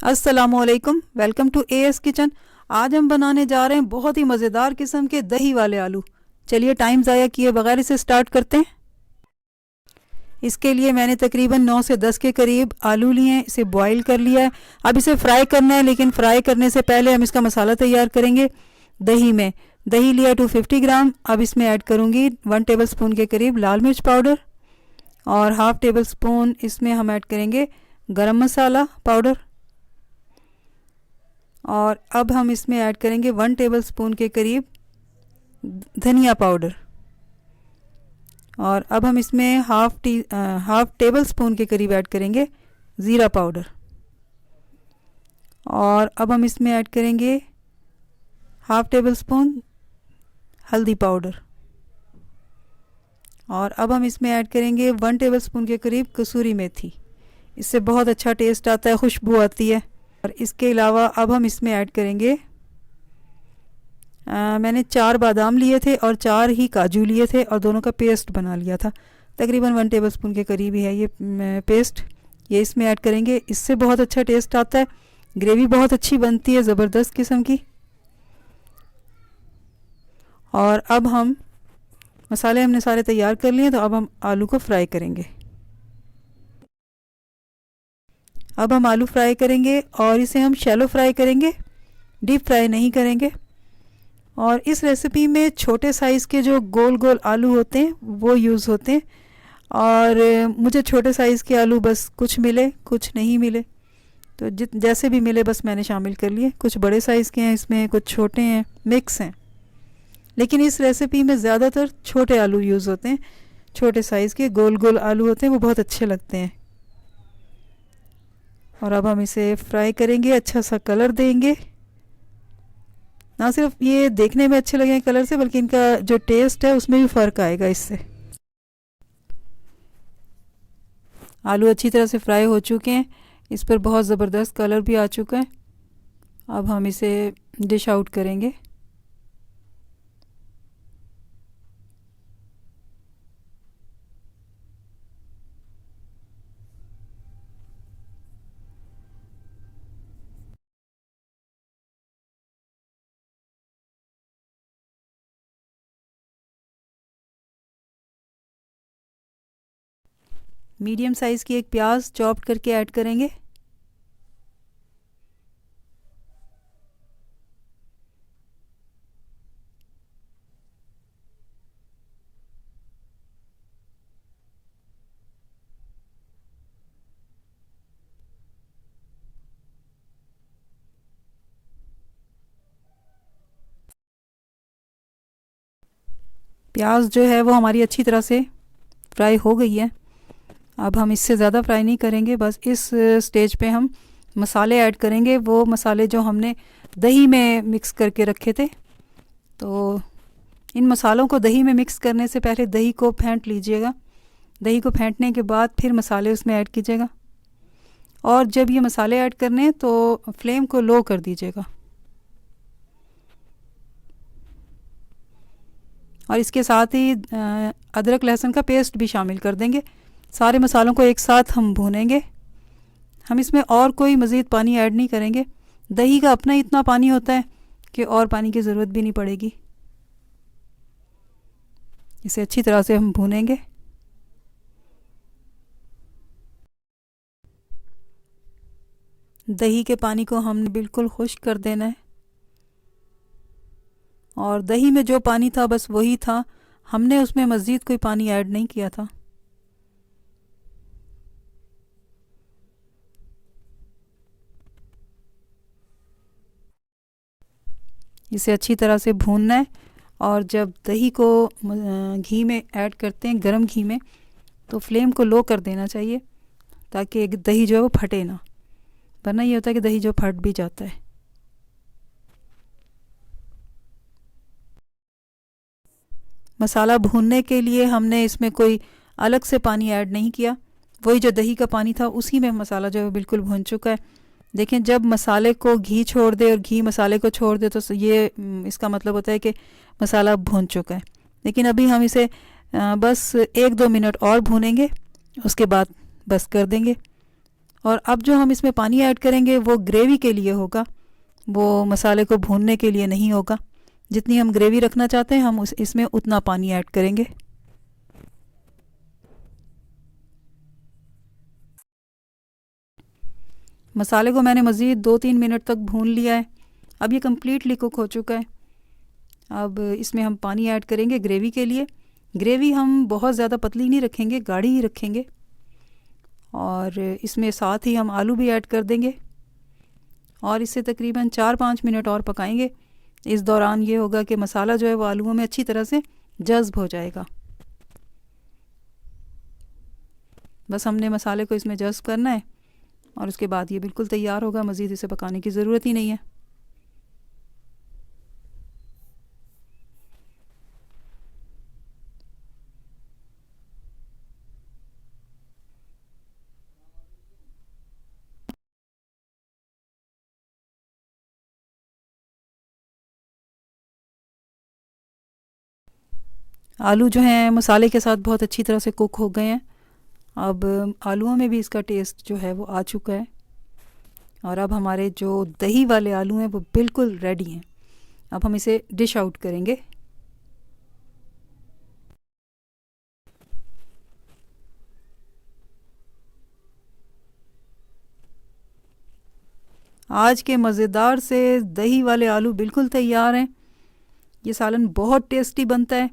अस्सलामुअलैकुम, welcome to as kitchen. आज हम बनाने जा रहे हैं बहुत ही मज़ेदार किस्म के दही वाले आलू। चलिए टाइम ज़ाया किए बगैर इसे स्टार्ट करते हैं। इसके लिए मैंने तकरीबन 9 से 10 के करीब आलू लिए हैं। इसे बॉईल कर लिया है। अब इसे फ्राई करना है, लेकिन फ्राई करने से पहले हम इसका मसाला तैयार करेंगे। दही में दही लिया 250 ग्राम। अब इसमें ऐड करूँगी 1 टेबल स्पून के करीब लाल मिर्च पाउडर और हाफ़ टेबल स्पून इसमें हम ऐड करेंगे गरम मसाला पाउडर। और अब हम इसमें ऐड करेंगे 1 टेबल स्पून के करीब धनिया पाउडर। और अब हम इसमें हाफ़ टेबल स्पून के करीब ऐड करेंगे ज़ीरा पाउडर। और अब हम इसमें ऐड करेंगे हाफ़ टेबल स्पून हल्दी पाउडर। और अब हम इसमें ऐड करेंगे 1 टेबल स्पून के करीब कसूरी मेथी। इससे बहुत अच्छा टेस्ट आता है, खुशबू आती है। और इसके अलावा अब हम इसमें ऐड करेंगे मैंने 4 बादाम लिए थे और 4 ही काजू लिए थे और दोनों का पेस्ट बना लिया था। तकरीबन 1 टेबल स्पून के करीब ही है ये पेस्ट। ये इसमें ऐड करेंगे, इससे बहुत अच्छा टेस्ट आता है। ग्रेवी बहुत अच्छी बनती है, ज़बरदस्त किस्म की। और अब हम मसाले हमने सारे तैयार कर लिए, तो अब हम आलू को फ्राई करेंगे। अब हम आलू फ्राई करेंगे और इसे हम शैलो फ्राई करेंगे, डीप फ्राई नहीं करेंगे। और इस रेसिपी में छोटे साइज़ के जो गोल गोल आलू होते हैं वो यूज़ होते हैं। और मुझे छोटे साइज़ के आलू बस कुछ मिले, कुछ नहीं मिले, तो जैसे भी मिले बस मैंने शामिल कर लिए। कुछ बड़े साइज़ के हैं इसमें, कुछ छोटे हैं, मिक्स हैं। लेकिन इस रेसिपी में ज़्यादातर छोटे आलू यूज़ होते हैं। छोटे साइज़ के गोल गोल आलू होते हैं, वो बहुत अच्छे लगते हैं। और अब हम इसे फ्राई करेंगे, अच्छा सा कलर देंगे। ना सिर्फ ये देखने में अच्छे लगे कलर से, बल्कि इनका जो टेस्ट है उसमें भी फ़र्क आएगा इससे। आलू अच्छी तरह से फ्राई हो चुके हैं, इस पर बहुत ज़बरदस्त कलर भी आ चुका है। अब हम इसे डिश आउट करेंगे। मीडियम साइज़ की एक प्याज चॉप्ड करके ऐड करेंगे। प्याज जो है वो हमारी अच्छी तरह से फ्राई हो गई है। अब हम इससे ज़्यादा फ्राई नहीं करेंगे, बस इस स्टेज पे हम मसाले ऐड करेंगे, वो मसाले जो हमने दही में मिक्स करके रखे थे। तो इन मसालों को दही में मिक्स करने से पहले दही को फेंट लीजिएगा। दही को फेंटने के बाद फिर मसाले उसमें ऐड कीजिएगा। और जब ये मसाले ऐड करने हैं तो फ्लेम को लो कर दीजिएगा। और इसके साथ ही अदरक लहसुन का पेस्ट भी शामिल कर देंगे। सारे मसालों को एक साथ हम भूनेंगे। हम इसमें और कोई मज़ीद पानी ऐड नहीं करेंगे। दही का अपना ही इतना पानी होता है कि और पानी की ज़रूरत भी नहीं पड़ेगी। इसे अच्छी तरह से हम भूनेंगे। दही के पानी को हमने बिल्कुल खुश्क कर देना है। और दही में जो पानी था बस वही था, हमने उसमें मज़ीद कोई पानी ऐड नहीं किया था। इसे अच्छी तरह से भूनना है। और जब दही को घी में ऐड करते हैं, गरम घी में, तो फ्लेम को लो कर देना चाहिए ताकि दही जो है वो फटे ना, वरना ये होता है कि दही जो फट भी जाता है। मसाला भूनने के लिए हमने इसमें कोई अलग से पानी ऐड नहीं किया। वही जो दही का पानी था उसी में मसाला जो है बिल्कुल भून चुका है। देखें, जब मसाले को घी छोड़ दे और घी मसाले को छोड़ दे तो ये इसका मतलब होता है कि मसाला भून चुका है। लेकिन अभी हम इसे बस 1-2 मिनट और भूनेंगे, उसके बाद बस कर देंगे। और अब जो हम इसमें पानी ऐड करेंगे वो ग्रेवी के लिए होगा, वो मसाले को भूनने के लिए नहीं होगा। जितनी हम ग्रेवी रखना चाहते हैं हम इसमें उतना पानी ऐड करेंगे। मसाले को मैंने मज़ीद 2-3 मिनट तक भून लिया है। अब ये कम्प्लीटली कुक हो चुका है। अब इसमें हम पानी ऐड करेंगे ग्रेवी के लिए। ग्रेवी हम बहुत ज़्यादा पतली नहीं रखेंगे, गाढ़ी ही रखेंगे। और इसमें साथ ही हम आलू भी ऐड कर देंगे और इसे तकरीबन 4-5 मिनट और पकाएंगे। इस दौरान ये होगा कि मसाला जो है वो आलूओं में अच्छी तरह से जज़्ब हो जाएगा। बस हमने मसाले को इसमें जज़्ब करना है और उसके बाद ये बिल्कुल तैयार होगा। मज़ीद इसे पकाने की ज़रूरत ही नहीं है। आलू जो हैं मसाले के साथ बहुत अच्छी तरह से कुक हो गए हैं। अब आलूओं में भी इसका टेस्ट जो है वो आ चुका है और अब हमारे जो दही वाले आलू हैं वो बिल्कुल रेडी हैं। अब हम इसे डिश आउट करेंगे। आज के मज़ेदार से दही वाले आलू बिल्कुल तैयार हैं। ये सालन बहुत टेस्टी बनता है,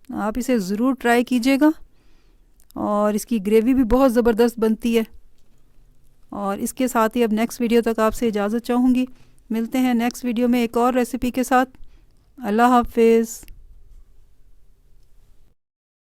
आप इसे ज़रूर ट्राई कीजिएगा। और इसकी ग्रेवी भी बहुत ज़बरदस्त बनती है। और इसके साथ ही अब नेक्स्ट वीडियो तक आपसे इजाज़त चाहूँगी। मिलते हैं नेक्स्ट वीडियो में एक और रेसिपी के साथ। अल्लाह हाफ़िज़।